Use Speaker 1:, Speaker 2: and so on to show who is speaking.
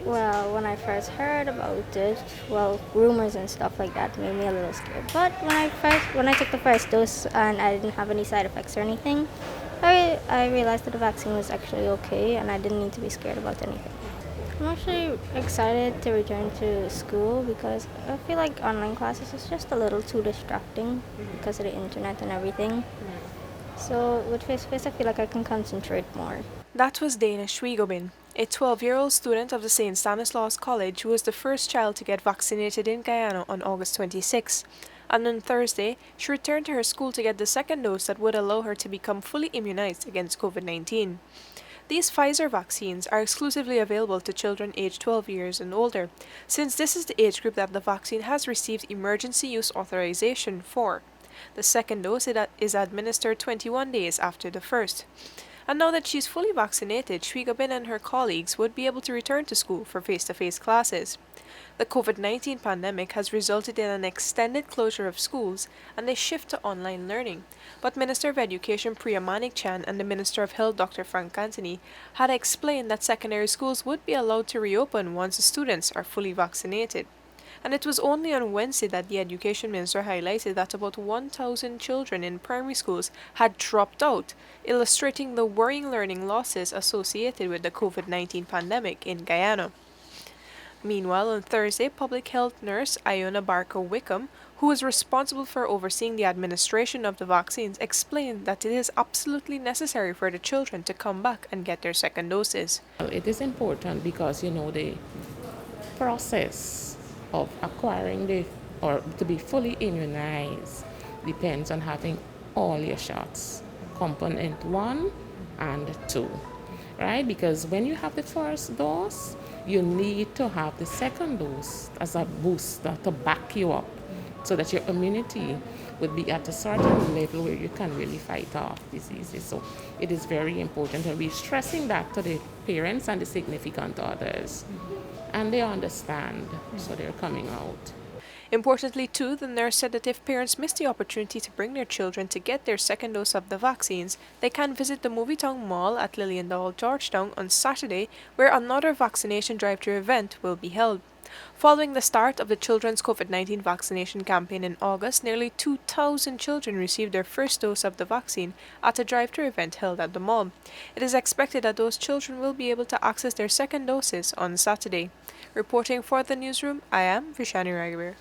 Speaker 1: Well, when I first heard about it, well, rumors and stuff like that made me a little scared. But when I took the first dose and I didn't have any side effects or anything, I realized that the vaccine was actually okay and I didn't need to be scared about anything. I'm actually excited to return to school because I feel like online classes is just a little too distracting because of the internet and everything. So with face-to-face, I feel like I can concentrate more.
Speaker 2: That was Dana Schwiegobin, a 12-year-old student of the St. Stanislaus College who was the first child to get vaccinated in Guyana on August 26. And on Thursday, she returned to her school to get the second dose that would allow her to become fully immunized against COVID-19. These Pfizer vaccines are exclusively available to children aged 12 years and older, since this is the age group that the vaccine has received emergency use authorization for. The second dose is administered 21 days after the first. And now that she's fully vaccinated, Shwigabin and her colleagues would be able to return to school for face-to-face classes. The COVID-19 pandemic has resulted in an extended closure of schools and a shift to online learning. But Minister of Education Priya Manik-Chan and the Minister of Health Dr. Frank Anthony had explained that secondary schools would be allowed to reopen once the students are fully vaccinated. And it was only on Wednesday that the Education Minister highlighted that about 1,000 children in primary schools had dropped out, illustrating the worrying learning losses associated with the COVID-19 pandemic in Guyana. Meanwhile, on Thursday, public health nurse Iona Barker Wickham, who is responsible for overseeing the administration of the vaccines, explained that it is absolutely necessary for the children to come back and get their second doses.
Speaker 3: Well, it is important because the process of acquiring or to be fully immunized depends on having all your shots, component 1 and 2, right? Because when you have the first dose, you need to have the second dose as a booster to back you up so that your immunity would be at a certain level where you can really fight off diseases. So it is very important, and we're stressing that to the parents and the significant others. And they understand, so they're coming out.
Speaker 2: Importantly, too, the nurse said that if parents miss the opportunity to bring their children to get their second dose of the vaccines, they can visit the Movietown Mall at Lilliandale, Georgetown on Saturday, where another vaccination drive-thru event will be held. Following the start of the children's COVID-19 vaccination campaign in August, nearly 2,000 children received their first dose of the vaccine at a drive-thru event held at the mall. It is expected that those children will be able to access their second doses on Saturday. Reporting for the newsroom, I am Vishani Raghavir.